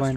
1۔